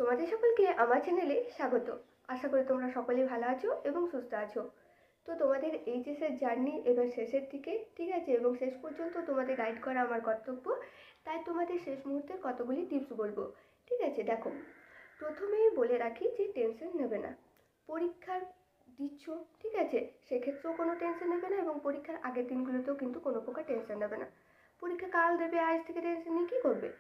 তোমাদের সকলকে আমার চ্যানেলে স্বাগত। আশা করি তোমরা সকলেই ভালো আছো এবং সুস্থ আছো। তো তোমাদের এইচএসের জার্নি এবার শেষের দিকে, ঠিক আছে, এবং শেষ পর্যন্ত তোমাদের গাইড করা আমার কর্তব্য। তাই তোমাদের শেষ মুহূর্তের কতগুলি টিপস বলবো, ঠিক আছে। দেখো, প্রথমেই বলে রাখি যে টেনশন নেবে না। পরীক্ষার দিচ্ছ, ঠিক আছে, সেক্ষেত্রেও কোনো টেনশন নেবে না এবং পরীক্ষার আগের দিনগুলোতেও কিন্তু কোনো প্রকার টেনশন নেবে না। পরীক্ষা কাল দেবে, আজ থেকে টেনশন নিয়ে কী করবে?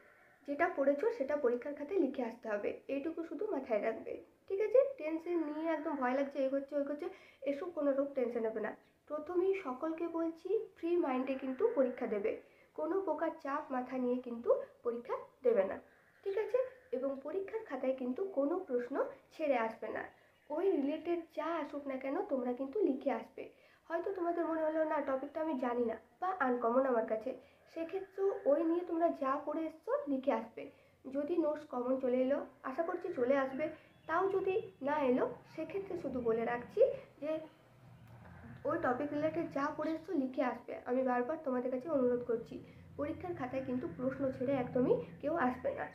যেটা পড়েছো সেটা পরীক্ষার খাতায় লিখে আসতে হবে, এইটুকু শুধু মাথায় রাখবে, ঠিক আছে। টেনশন নিয়ে একদম ভয় লাগছে, এই করছে ওই করছে, এসব কোনো রকম টেনশন নেবে না। প্রথমেই সকলকে বলছি, ফ্রি মাইন্ডে কিন্তু পরীক্ষা দেবে, কোনো প্রকার চাপ মাথা নিয়ে কিন্তু পরীক্ষা দেবে না, ঠিক আছে। এবং পরীক্ষার খাতায় কিন্তু কোনো প্রশ্ন ছেড়ে আসবে না, ওই রিলেটেড যা আসুক না কেন তোমরা কিন্তু লিখে আসবে। হয়তো তোমাদের মনে হলো না টপিকটা আমি জানি না বা আনকমন আমার কাছে, সেক্ষেত্রেও ওই নিয়ে তোমরা যা পড়ে এসছো লিখে আসবে। যদি নোটস কমন চলে এলো, আশা করছি চলে আসবে, তাও যদি না এলো সেক্ষেত্রে শুধু বলে রাখছি যে ওই টপিক রিলেটেড যা পড়ে এসছো লিখে আসবে। আমি বারবার তোমাদের কাছে অনুরোধ করছি, পরীক্ষার খাতায় কিন্তু প্রশ্ন ছেড়ে একদমই কেউ আসবে না,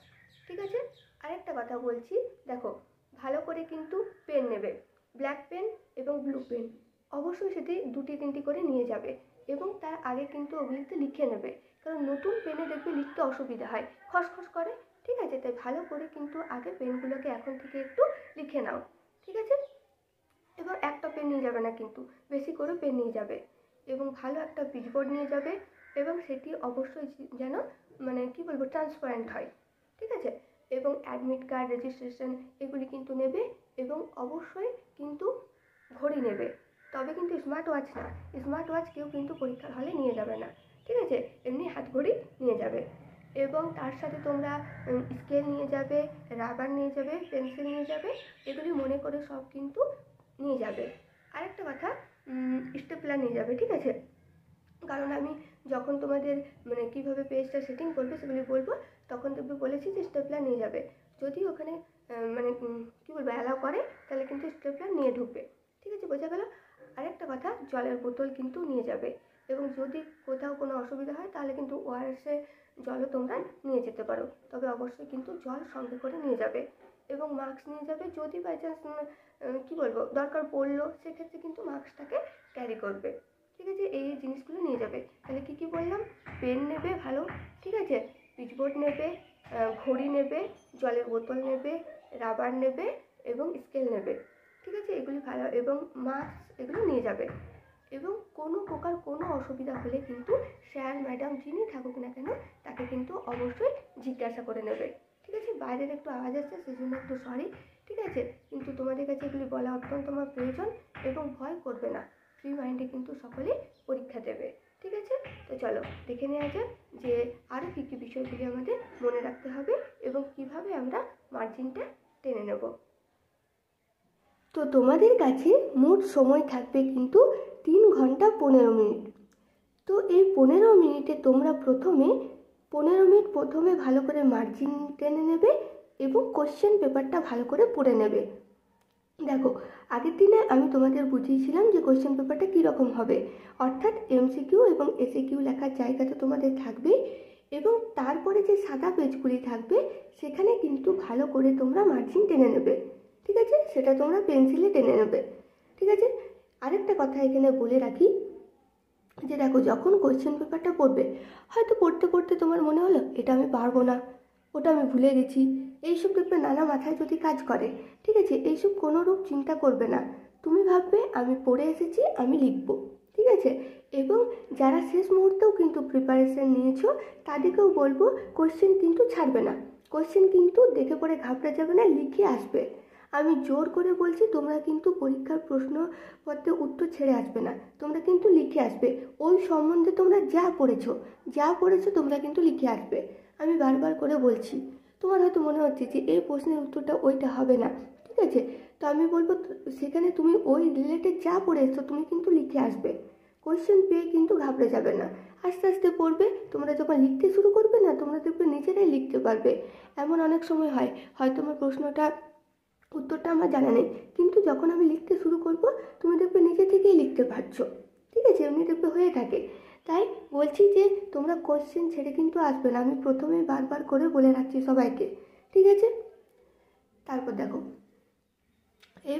ঠিক আছে। আরেকটা কথা বলছি, দেখো, ভালো করে কিন্তু পেন নেবে, ব্ল্যাক পেন এবং ব্লু পেন, অবশ্যই সেটি 2-3টি করে নিয়ে যাবে এবং তার আগে কিন্তু ওগুলিতে লিখে নেবে, কারণ নতুন পেনে দেখবে লিখতে অসুবিধা হয়, খসখস করে, ঠিক আছে। তাই ভালো করে কিন্তু আগে পেনগুলোকে এখন থেকে একটু লিখে নাও, ঠিক আছে। এবং একটা পেন নিয়ে যাবে না, কিন্তু বেশি করে পেন নিয়ে যাবে এবং ভালো একটা পিচবোর্ড নিয়ে যাবে এবং সেটি অবশ্যই যেন কি বলবো ট্রান্সপারেন্ট হয়, ঠিক আছে। এবং অ্যাডমিট কার্ড, রেজিস্ট্রেশন এগুলি কিন্তু নেবে এবং অবশ্যই কিন্তু ঘড়ি নেবে, তবে কিন্তু স্মার্ট ওয়াচ না, স্মার্ট ওয়াচ কেউ কিন্তু পরীক্ষার হলে নিয়ে যাবে না, ঠিক আছে। এমনি হাত ঘড়ি নিয়ে যাবে এবং তার সাথে তোমরা স্কেল নিয়ে যাবে, রাবার নিয়ে যাবে, পেন্সিল নিয়ে যাবে, এগুলি মনে করে সব কিন্তু নিয়ে যাবে। আরেকটা কথা, স্টেপলার নিয়ে যাবে, ঠিক আছে, কারণ আমি যখন তোমাদের কীভাবে পেজটা সেটিং করবে সেগুলি বলবো, তখন দেখবে বলেছি যে স্টেপলার নিয়ে যাবে। যদি ওখানে কী বলবো অ্যালাউ করে তাহলে কিন্তু স্টেপলার নিয়ে ঢুকবে, ঠিক আছে, বোঝা গেল। আরেকটা কথা, জলের বোতল কিন্তু নিয়ে যাবে এবং যদি কোথাও কোনো অসুবিধা হয় তাহলে কিন্তু ওআরএসে জলও তোমরা নিয়ে যেতে পারো, তবে অবশ্যই কিন্তু জল সঙ্গে করে নিয়ে যাবে এবং মাস্ক নিয়ে যাবে। যদি বাই চান্স কী বলবো দরকার পড়লো সেক্ষেত্রে কিন্তু মাস্কটাকে ক্যারি করবে, ঠিক আছে। এই জিনিসগুলো নিয়ে যাবে। তাহলে কী কী বললাম? পেন নেবে ভালো, ঠিক আছে, পিচবোর্ড নেবে, ঘড়ি নেবে, জলের বোতল নেবে, রাবার নেবে এবং স্কেল নেবে, ঠিক আছে, এগুলি ভালো, এবং মাস্ক এগুলো নিয়ে যাবে। এবং কোনো প্রকার কোনো অসুবিধা হলে কিন্তু স্যার ম্যাডাম যিনি থাকুক না কেন তাকে কিন্তু অবশ্যই জিজ্ঞাসা করে নেবে, ঠিক আছে। বাইরের একটু আওয়াজ আসছে সেজন্য একটু সরি, ঠিক আছে, কিন্তু তোমাদের কাছে এগুলি বলা অত্যন্ত আমার প্রয়োজন এবং ভয় করবে না, ফ্রি মাইন্ডে কিন্তু সকলেই পরীক্ষা দেবে, ঠিক আছে। তো চলো দেখে নেওয়া যাক যে আরও কী কী বিষয়গুলি আমাদের মনে রাখতে হবে এবং কিভাবে আমরা মার্জিনটা টেনে নেব। তো তোমাদের কাছে মোট সময় থাকবে কিন্তু 3 ঘন্টা 15 মিনিট। তো এই 15 মিনিটে তোমরা প্রথমে 15 মিনিট প্রথমে ভালো করে মার্জিন টেনে নেবে এবং কোশ্চেন পেপারটা ভালো করে পড়ে নেবে। দেখো, আগের দিনে আমি তোমাদের বুঝিয়েছিলাম যে কোশ্চেন পেপারটা কীরকম হবে, অর্থাৎ এমসিকিউ এবং এসিকিউ লেখার জায়গাতে তোমাদের থাকবে এবং তারপরে যে সাদা পেজগুলি থাকবে সেখানে কিন্তু ভালো করে তোমরা মার্জিন টেনে নেবে, ঠিক আছে, সেটা তোমরা পেন্সিলে টেনে নেবে, ঠিক আছে। আরেকটা কথা এখানে বলে রাখি যে দেখো, যখন কোশ্চেন পেপারটা পড়বে হয়তো পড়তে পড়তে তোমার মনে হলো এটা আমি পারবো না, ওটা আমি ভুলে গেছি, এইসব দেখবে নানা মাথায় যদি কাজ করে, ঠিক আছে, এইসব কোনোরূপ চিন্তা করবে না, তুমি ভাববে আমি পড়ে এসেছি, আমি লিখবো, ঠিক আছে। এবং যারা শেষ মুহূর্তেও কিন্তু প্রিপারেশন নিয়েছো তাদেরকেও বলবো কোশ্চেন কিন্তু ছাড়বে না, কোশ্চেন কিন্তু দেখে পড়ে ঘাবড়ে যাবে না, লিখে আসবে। আমি জোর করে বলছি তোমরা কিন্তু পরীক্ষার প্রশ্নপত্রে উত্তর ছেড়ে আসবে না, তোমরা কিন্তু লিখে আসবে, ওই সম্বন্ধে তোমরা যা পড়েছো তোমরা কিন্তু লিখে আসবে। আমি বারবার করে বলছি, তোমার হয়তো মনে হচ্ছে যে এই প্রশ্নের উত্তরটা ওইটা হবে না, ঠিক আছে, তো আমি বলবো সেখানে তুমি ওই রিলেটেড যা পড়েছো তুমি কিন্তু লিখে আসবে, কোয়েশ্চেন পেয়ে কিন্তু ঘাবড়ে যাবে না, আস্তে আস্তে পড়বে, তোমরা যখন লিখতে শুরু করবে না তোমরা দেখবে নিজেরাই লিখতে পারবে। এমন অনেক সময় হয় হয়তো আমার উত্তরটা আমার জানা নেই, কিন্তু যখন আমি লিখতে শুরু করব তুমি দেখবে নিজে থেকেই লিখতে পারছো, ঠিক আছে, এমনি দেখবে হয়ে থাকে। তাই বলছি যে তোমরা কোশ্চেন ছেড়ে কিন্তু আসবে না, আমি প্রথমেই বারবার করে বলে রাখছি সবাইকে, ঠিক আছে।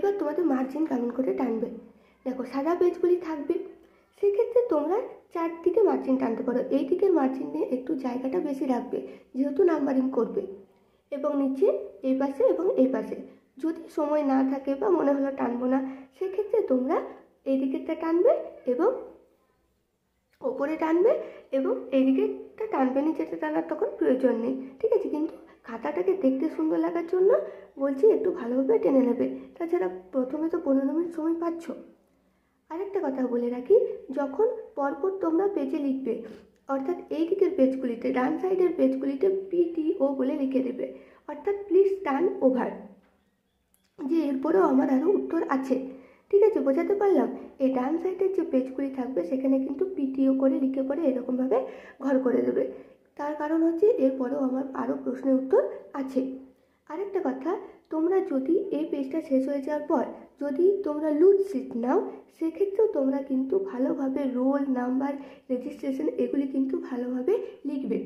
এবার তোমাদের মার্জিন কেমন করে টানবে, দেখো সাদা পেজগুলি থাকবে, সেক্ষেত্রে তোমরা চারদিকে মার্জিন টানতে পারো। এই দিকের মার্জিনে একটু জায়গাটা বেশি রাখবে যেহেতু নাম্বারিং করবে, এবং নিচে এই পাশে এবং এই পাশে। যদি সময় না থাকে বা মনে হলো টানবো না, সেক্ষেত্রে তোমরা এই দিকেরটা টানবে এবং ওপরে টানবে এবং এই দিকেরটা টানবে, নিচেটা টানার তখন প্রয়োজন নেই, ঠিক আছে। কিন্তু খাতাটাকে দেখতে সুন্দর লাগার জন্য বলছি একটু ভালোভাবে টেনে নেবে। তাছাড়া প্রথমে তো 15 মিনিট সময় পাচ্ছ। আরেকটা কথা বলে রাখি, যখন পরপর তোমরা পেজে লিখবে, অর্থাৎ এই দিকের পেজগুলিতে, ডান সাইডের পেজগুলিতে PTO বলে লিখে দেবে, অর্থাৎ প্লিজ টার্ন ওভার, যে এরপরেও আমার আরও উত্তর আছে, ঠিক আছে। বোঝাতে পারলাম? এই ডান সাইডের যে পেজগুলি থাকবে সেখানে কিন্তু PTO করে লিখে পরে এরকমভাবে ঘর করে দেবে। তার কারণ হচ্ছে এরপরেও আমার আরও প্রশ্নের উত্তর আছে। আরেকটা কথা, তোমরা যদি এই পেজটা শেষ হয়ে যাওয়ার পর যদি তোমরা লুজ শিট নাও, সেক্ষেত্রেও তোমরা কিন্তু ভালোভাবে রোল নাম্বার, রেজিস্ট্রেশন এগুলি কিন্তু ভালোভাবে লিখবে।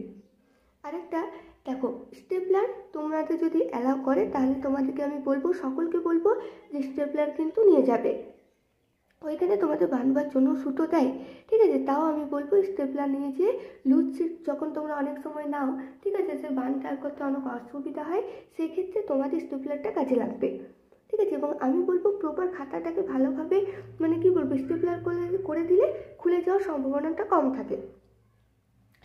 আরেকটা দেখো, স্টেপলার তোমাদের যদি অ্যালাউ করে তাহলে তোমাদেরকে আমি বলবো, সকলকে বলবো যে স্টেপলার কিন্তু নিয়ে যাবে। ওইখানে তোমাদের বাঁধবার জন্য সুতো দেয়, ঠিক আছে। তাও আমি বলবো স্টেপলার নিয়ে যেয়ে লুজ শিট যখন তোমরা অনেক সময় নাও, ঠিক আছে, সে বাঁধ করতে অনেক অসুবিধা হয়, সেক্ষেত্রে তোমাদের স্টেপলারটা কাজে লাগবে, ঠিক আছে। এবং আমি বলবো প্রপার খাতাটাকে ভালোভাবে স্টেপলার করে দিলে খুলে যাওয়ার সম্ভাবনাটা কম থাকে।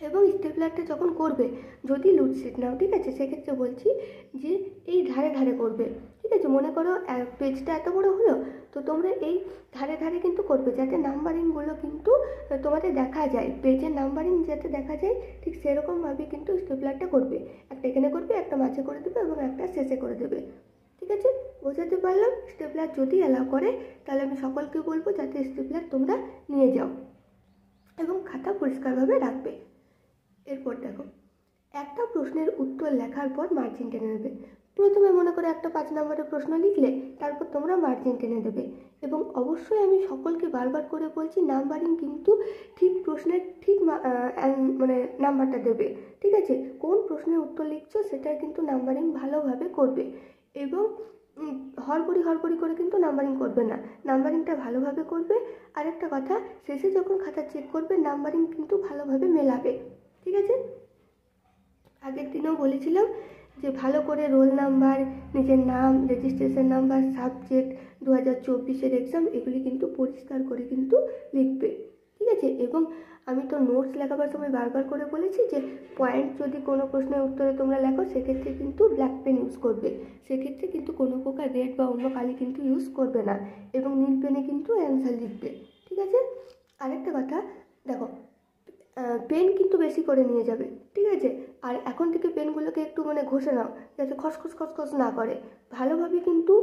এবং স্টেপলারটা যখন করবে, যদি লুজ শিট নাও, ঠিক আছে, সেক্ষেত্রে বলছি যে এই ধারে ধারে করবে, ঠিক আছে। মনে করো পেজটা এত বড় হলো, তো তোমরা এই ধারে ধারে কিন্তু করবে, যাতে নাম্বারিংগুলো কিন্তু তোমাদের দেখা যায়, পেজের নাম্বারিং যাতে দেখা যায়, ঠিক সেরকমভাবে কিন্তু স্টেপলারটা করবে। একটা এখানে করবে, একটা মাঝে করে দেবে এবং একটা শেষে করে দেবে, ঠিক আছে। বোঝাতে পারলাম? স্টেপলার যদি অ্যালাউ করে তাহলে আমি সকলকে বলবো যাতে স্টেপলার তোমরা নিয়ে যাও এবং খাতা পরিষ্কারভাবে রাখবে। এরপর দেখো, একটা প্রশ্নের উত্তর লেখার পর মার্জিন টেনে নেবে। প্রথমে মনে করে একটা 5 নম্বরের প্রশ্ন লিখলে, তারপর তোমরা মার্জিন টেনে দেবে। এবং অবশ্যই আমি সকলকে বারবার করে বলছি, নাম্বারিং কিন্তু ঠিক প্রশ্নের ঠিক নাম্বারটা দেবে, ঠিক আছে। কোন প্রশ্নের উত্তর লিখছো সেটার কিন্তু নাম্বারিং ভালোভাবে করবে এবং হড়বড়ি করে কিন্তু নাম্বারিং করবে না, নাম্বারিংটা ভালোভাবে করবে। আরেকটা কথা, শেষে যখন খাতা চেক করবে নাম্বারিং কিন্তু ভালোভাবে মেলাবে, ঠিক আছে। আগের দিনেও বলেছিলাম যে ভালো করে রোল নাম্বার, নিজের নাম, রেজিস্ট্রেশন নাম্বার, সাবজেক্ট, 2024-এর এক্সাম, এগুলি কিন্তু পরিষ্কার করে কিন্তু লিখবে, ঠিক আছে। এবং আমি তো নোটস লেখাবার সময় বারবার করে বলেছি যে পয়েন্ট যদি কোনো প্রশ্নের উত্তরে তোমরা লেখো, সেক্ষেত্রে কিন্তু ব্ল্যাক পেন ইউজ করবে, সেক্ষেত্রে কিন্তু কোনো প্রকার রেড বা অন্য কালি কিন্তু ইউজ করবে না, এবং নীল পেনে কিন্তু অ্যান্সার লিখবে, ঠিক আছে। আরেকটা কথা দেখো, পেন কিন্তু বেশি করে নিয়ে যাবে, ঠিক আছে। আর এখন থেকে পেনগুলোকে একটু ঘষে নাও, যাতে খসখস না করে। ভালোভাবে কিন্তু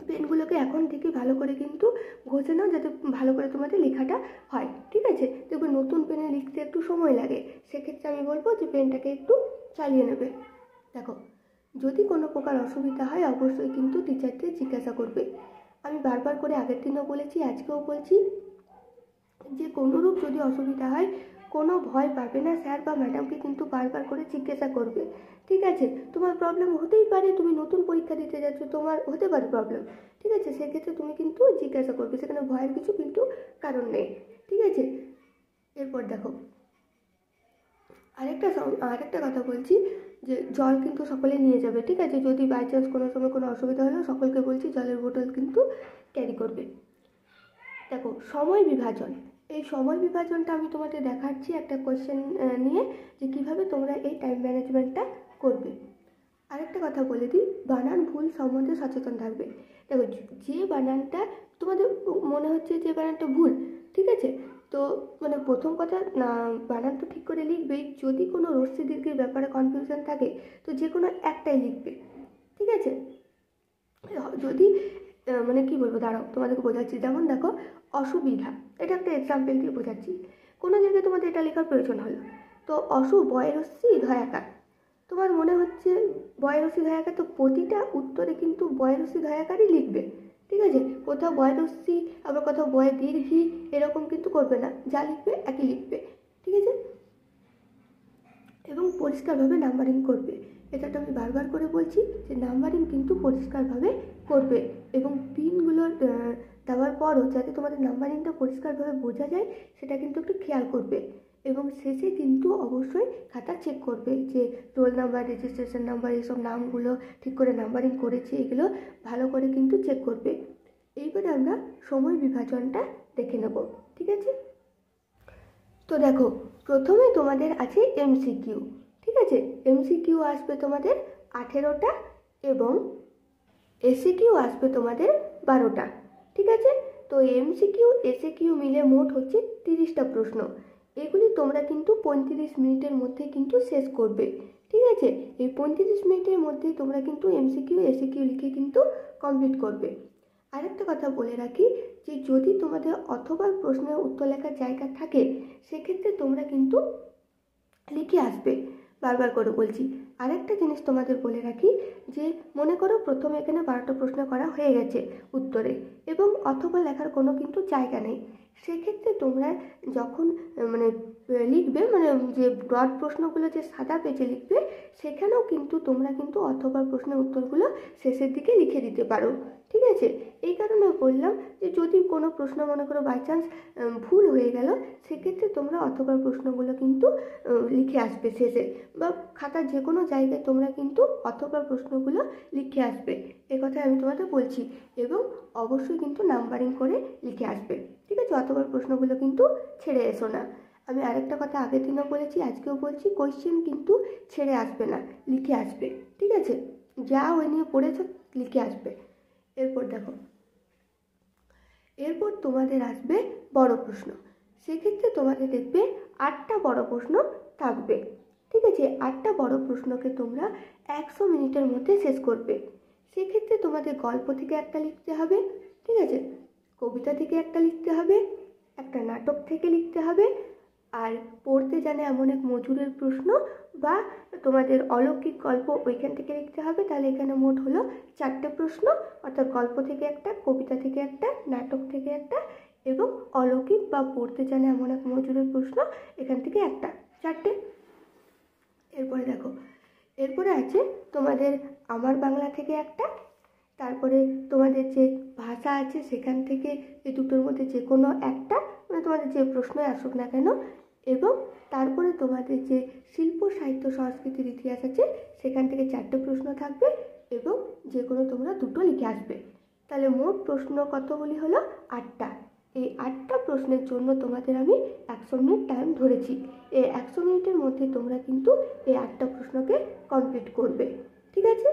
পেনগুলোকে এখন থেকে ভালো করে কিন্তু ঘষে নাও, যাতে ভালো করে তোমাদের লেখাটা হয়, ঠিক আছে। দেখবে নতুন পেনে লিখতে একটু সময় লাগে, সেক্ষেত্রে আমি বলবো যে পেনটাকে একটু চালিয়ে নেবে। দেখো, যদি কোনো প্রকার অসুবিধা হয় অবশ্যই কিন্তু টিচারদের জিজ্ঞাসা করবে। আমি বারবার করে আগের দিনও বলেছি, আজকেও বলছি যে কোনোরূপ যদি অসুবিধা হয় কোনো ভয় পাবে না, স্যার বা ম্যাডামকে কিন্তু বারবার করে জিজ্ঞাসা করবে, ঠিক আছে। তোমার প্রবলেম হতেই পারে, তুমি নতুন পরীক্ষা দিতে যাচ্ছ, তোমার হতে পারে প্রবলেম, ঠিক আছে, সেক্ষেত্রে তুমি কিন্তু জিজ্ঞাসা করবে, সেখানে ভয়ের কিছু কিন্তু কারণ নেই, ঠিক আছে। এরপর দেখো, আরেকটা কথা বলছি যে জল কিন্তু সকলে নিয়ে যাবে, ঠিক আছে। যদি বাই চান্স কোনো সময় কোনো অসুবিধা হলেও সকলকে বলছি জলের বোতল কিন্তু ক্যারি করবে। দেখো, সময় বিভাজন, এই সময় বিভাজনটা আমি তোমাদের দেখাচ্ছি একটা কোয়েশ্চেন নিয়ে, যে কীভাবে তোমরা এই টাইম ম্যানেজমেন্টটা করবে। আরেকটা কথা বলে দিই, বানান ভুল সম্বন্ধে সচেতন থাকবে। দেখো, যে বানানটা তোমাদের মনে হচ্ছে যে বানানটা ভুল, ঠিক আছে, তো প্রথম কথা না, বানান তো ঠিক করে লিখবেই। যদি কোনো রস্যি দীর্ঘের ব্যাপারে কনফিউশন থাকে তো যে কোনো একটাই লিখবে, ঠিক আছে। যদি কি বলবো, দাঁড়াও তোমাদেরকে বোঝাচ্ছি। যেমন দেখো, অসুবিধা, এটা একটা এক্সাম্পল দিয়ে বোঝাচ্ছি। কোনো জায়গায় তোমাদের এটা লেখার প্রয়োজন হলো, তো বয়ের হচ্ছে ধয়াকার, তোমার মনে হচ্ছে বয়ের হচ্ছে ধয়াকার, তো প্রতিটা উত্তরে কিন্তু বয়ের হচ্ছে ধয়াকারই লিখবে, ঠিক আছে। কোথাও বয়ের হচ্ছে, আবার কোথাও বয়ের দীর্ঘি, এরকম কিন্তু করবে না, যা লিখবে একই লিখবে, ঠিক আছে। এবং পরিষ্কারভাবে নাম্বারিং করবে। এটাতে আমি বারবার করে বলছি যে নাম্বারিং কিন্তু পরিষ্কারভাবে করবে এবং পিনগুলো দেওয়ার পরও যাতে তোমাদের নাম্বারিংটা পরিষ্কারভাবে বোঝা যায় সেটা কিন্তু একটু খেয়াল করবে। এবং শেষে কিন্তু অবশ্যই খাতা চেক করবে যে রোল নাম্বার, রেজিস্ট্রেশন নাম্বার, এইসব নামগুলো ঠিক করে নাম্বারিং করেছে, এগুলো ভালো করে কিন্তু চেক করবে। এইবারে আমরা সময় বিভাজনটা দেখে নেব, ঠিক আছে? তো দেখো, প্রথমে তোমাদের আছে এমসিকিউ, ঠিক আছে? এমসিকিউ আসবে তোমাদের 18টা এবং এসিকিউ আসবে তোমাদের 12টা, ঠিক আছে? তো এমসিকিউ এসিকিউ মিলে মোট হচ্ছে 30টা প্রশ্ন। এগুলি তোমরা কিন্তু 35 মিনিটের মধ্যে কিন্তু শেষ করবে, ঠিক আছে? এই 35 মিনিটের মধ্যে তোমরা কিন্তু এমসিকিউ এসিকিউ লিখে কিন্তু কমপ্লিট করবে। আরেকটা কথা বলে রাখি যে যদি তোমাদের অথবা প্রশ্নের উত্তর লেখার জায়গা থাকে সেক্ষেত্রে তোমরা কিন্তু লিখে আসবে, বারবার করে বলছি। আরেকটা জিনিস তোমাদের বলে রাখি যে মনে করো প্রথমে এখানে 12টা প্রশ্ন করা হয়ে গেছে উত্তরে এবং অথবা লেখার কোনো কিন্তু জায়গা নেই, সেক্ষেত্রে তোমরা যখন মানে লিখবে, মানে যে ব্রড প্রশ্নগুলো যে সাদা পেজে লিখবে সেখানেও কিন্তু তোমরা কিন্তু অথবা প্রশ্নের উত্তরগুলো শেষের দিকে লিখে দিতে পারো, ঠিক আছে? এই কারণে বললাম যে যদি কোনো প্রশ্ন মনে করো বাই চান্স ভুল হয়ে গেল সেক্ষেত্রে তোমরা অথবা প্রশ্নগুলো কিন্তু লিখে আসবে শেষে, বা খাতার যে কোনো জায়গায় তোমরা কিন্তু অথবা প্রশ্নগুলো লিখে আসবে, এ কথা আমি তোমাদের বলছি। এবং অবশ্যই কিন্তু নাম্বারিং করে লিখে আসবে, ঠিক আছে? অথবা প্রশ্নগুলো কিন্তু ছেড়ে এসো না। আমি আরেকটা কথা আগের দিনও বলেছি, আজকেও বলছি, কোয়েশ্চেন কিন্তু ছেড়ে আসবে না, লিখে আসবে, ঠিক আছে? যা ওই নিয়ে পড়েছো লিখে আসবে। এরপর দেখো, এরপর তোমাদের আসবে বড় প্রশ্ন। সেক্ষেত্রে তোমাদের দেখবে 8টা বড় প্রশ্ন থাকবে, ঠিক আছে? 8টা বড় প্রশ্নকে তোমরা 100 মিনিটের মধ্যে শেষ করবে। সেক্ষেত্রে তোমাদের গল্প থেকে একটা লিখতে হবে, ঠিক আছে? কবিতা থেকে একটা লিখতে হবে, একটা নাটক থেকে লিখতে হবে, আর পড়তে জানে এমন এক মজুরের প্রশ্ন বা তোমাদের অলৌকিক গল্প ওইখান থেকে লিখতে হবে। তাহলে এখানে মোট হলো 4টে প্রশ্ন, অর্থাৎ গল্প থেকে একটা, কবিতা থেকে একটা, নাটক থেকে একটা এবং অলৌকিক বা পড়তে জানে এমন এক মজুরের প্রশ্ন এখান থেকে একটা, 4টে। এরপরে দেখো, এরপরে আছে তোমাদের আমার বাংলা থেকে একটা, তারপরে তোমাদের যে ভাষা আছে সেখান থেকে এই দুটোর মধ্যে যে কোনো একটা, মানে তোমাদের যে প্রশ্নই আসুক না কেন, এবং তারপরে তোমাদের যে শিল্প সাহিত্য সংস্কৃতির ইতিহাস আছে সেখান থেকে 4টে প্রশ্ন থাকবে এবং যে কোনো তোমরা 2টো লিখে আসবে। তাহলে মোট প্রশ্ন কতগুলি হলো? 8টা। এই 8টা প্রশ্নের জন্য তোমাদের আমি 100 মিনিট টাইম ধরেছি। এই 100 মিনিটের মধ্যে তোমরা কিন্তু এই 8টা প্রশ্নকে কমপ্লিট করবে, ঠিক আছে?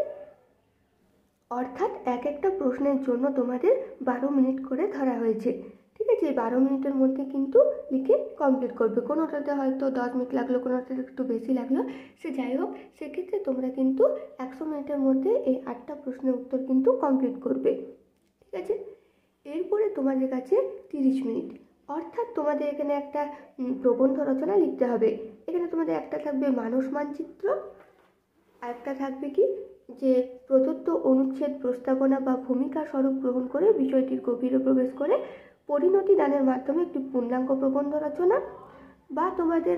অর্থাৎ এক একটা প্রশ্নের জন্য তোমাদের 12 মিনিট করে ধরা হয়েছে, ঠিক আছে? এই 12 মিনিটের মধ্যে কিন্তু লিখে কমপ্লিট করবে। কোনোটাতে হয়তো 10 মিনিট লাগলো, কোনোটাতে একটু বেশি লাগলো, সে যাই হোক, সেক্ষেত্রে তোমরা কিন্তু 100 মিনিটের মধ্যে এই 8টা প্রশ্নের উত্তর কিন্তু কমপ্লিট করবে, ঠিক আছে? এরপরে তোমাদের কাছে 30 মিনিট, অর্থাৎ তোমাদের এখানে একটা প্রবন্ধ রচনা লিখতে হবে। এখানে তোমাদের একটা থাকবে মানস মানচিত্র, আর একটা থাকবে কি যে প্রদত্ত অনুচ্ছেদ প্রস্তাবনা বা ভূমিকা স্বরূপ গ্রহণ করে বিষয়টির গভীরে প্রবেশ করে পরিণতি দানের মাধ্যমে একটি পূর্ণাঙ্গ প্রবন্ধ রচনা, বা তোমাদের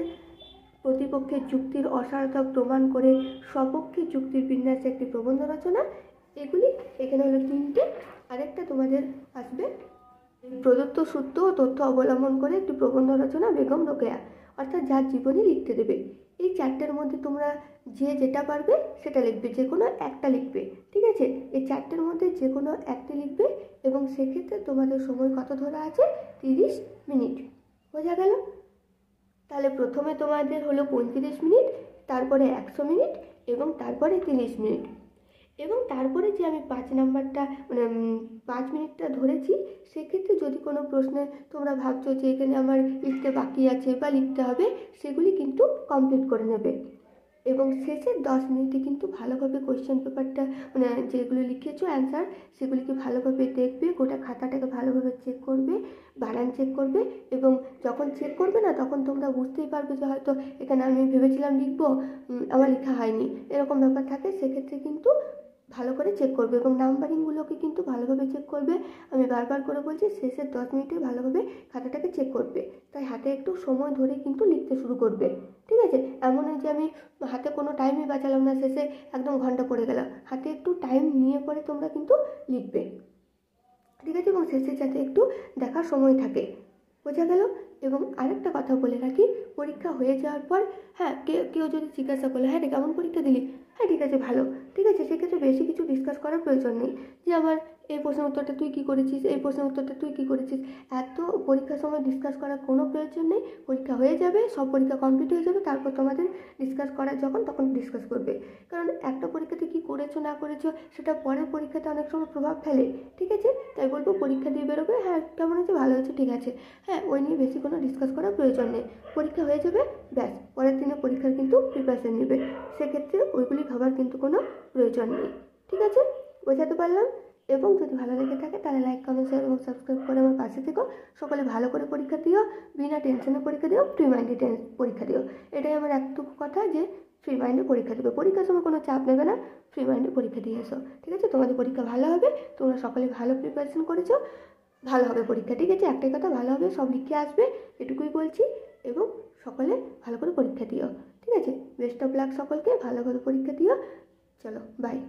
প্রতিপক্ষের যুক্তির অসারতা প্রমাণ করে স্বপক্ষের যুক্তির বিন্যাসে একটি প্রবন্ধ রচনা। এগুলি এখানে হলো 3টে। আরেকটা তোমাদের আসবে প্রদত্ত সূত্র ও তথ্য অবলম্বন করে একটি প্রবন্ধ রচনা বেগম রোকেয়া, অর্থাৎ যার জীবনী লিখতে দেবে। এই 4টের মধ্যে তোমরা যে যেটা পারবে সেটা লিখবে, যে কোনো একটা লিখবে, ঠিক আছে? এই 4টের মধ্যে যে কোনো একটা লিখবে এবং সেক্ষেত্রে তোমাদের সময় কত ধরা আছে? 30 মিনিট। বোঝা গেল? তাহলে প্রথমে তোমাদের হলো 35 মিনিট, তারপরে 100 মিনিট এবং তারপরে 30 মিনিট। এবং তারপরে যে আমি 5 নাম্বারটা মানে 5 মিনিটটা ধরেছি, সেক্ষেত্রে যদি কোনো প্রশ্নে তোমরা ভাবছো যে এখানে আমার লিখতে বাকি আছে বা লিখতে হবে, সেগুলি কিন্তু কমপ্লিট করে নেবে। এবং শেষের 10 মিনিটে কিন্তু ভালোভাবে কোয়েশ্চেন পেপারটা মানে যেগুলো লিখেছো অ্যান্সার সেগুলিকে ভালোভাবে দেখবে, গোটা খাতাটাকে ভালোভাবে চেক করবে, বানান চেক করবে। এবং যখন চেক করবে না তখন তোমরা বুঝতেই পারবে যে হয়তো এখানে আমি ভেবেছিলাম লিখবো, আমার লেখা হয়নি, এরকম ব্যাপার থাকে। সেক্ষেত্রে কিন্তু ভালো করে চেক করবে এবং নাম্বারিংগুলোকে কিন্তু ভালোভাবে চেক করবে। আমি বারবার করে বলছি শেষের 10 মিনিটে ভালোভাবে খাতাটাকে চেক করবে, তাই হাতে একটু সময় ধরে কিন্তু লিখতে শুরু করবে, ঠিক আছে? এমন নয় যে আমি হাতে কোনো টাইমই বাঁচালাম না, শেষে একদম ঘন্টা পড়ে গেল। হাতে একটু টাইম নিয়ে পরে তোমরা কিন্তু লিখবে, ঠিক আছে? এবং শেষে যাতে একটু দেখার সময় থাকে, বোঝা গেল? এবং আরেকটা কথা বলে রাখি, পরীক্ষা হয়ে যাওয়ার পর হ্যাঁ কেউ যদি জিজ্ঞাসা করলো, হ্যাঁ রে কেমন পরীক্ষা দিলি, হ্যাঁ ঠিক আছে ভালো, ঠিক আছে, সেক্ষেত্রে বেশি কিছু ডিসকাস করার প্রয়োজন নেই যে আমার এই প্রশ্নের উত্তরটা তুই কী করেছিস, এই প্রশ্নের উত্তরটা তুই কী করেছিস। এত পরীক্ষার সময় ডিসকাস করার কোনো প্রয়োজন নেই। পরীক্ষা হয়ে যাবে, সব পরীক্ষা কমপ্লিট হয়ে যাবে, তারপর তোমাদের ডিসকাস করার যখন তখন ডিসকাস করবে। কারণ একটা পরীক্ষাতে কী করেছো না করেছো সেটা পরের পরীক্ষাতে অনেক সময় প্রভাব ফেলে, ঠিক আছে? তাই বলবো পরীক্ষা দিয়ে বেরোবে, হ্যাঁ কেমন হয়েছে, ভালো হয়েছে, ঠিক আছে, হ্যাঁ ওই নিয়ে বেশি কোনো ডিসকাস করার প্রয়োজন নেই। পরীক্ষা হয়ে যাবে, ব্যাস, পরের দিনে পরীক্ষার কিন্তু প্রিপারেশন নেবে, সেক্ষেত্রে ওইগুলি ভাবার কিন্তু কোনো প্রয়োজন নেই, ঠিক আছে? বোঝাতে পারলাম? এবং যদি ভালো লেগে থাকে তাহলে লাইক, কমেন্ট, শেয়ার এবং সাবস্ক্রাইব করে আমার পাশে থেকো। সকলে ভালো করে পরীক্ষা দিও, বিনা টেনশনে পরীক্ষা দিও, ফ্রি মাইন্ডে পরীক্ষা দিও। এটাই আমার একটুকু কথা যে ফ্রি মাইন্ডে পরীক্ষা দেবে, পরীক্ষার সময় কোনো চাপ নেবে না, ফ্রি মাইন্ডে পরীক্ষা দিয়ে এসো, ঠিক আছে? তোমাদের পরীক্ষা ভালো হবে, তোমরা সকলে ভালো প্রিপারেশন করেছো, ভালো হবে পরীক্ষা, ঠিক আছে? একটাই কথা, ভালো হবে, সব লিখে আসবে, এটুকুই বলছি। এবং সকলে ভালো করে পরীক্ষা দিও, ঠিক আছে? বেস্ট অফ লাক সকলকে, ভালো করে পরীক্ষা দিও। চলো বাই।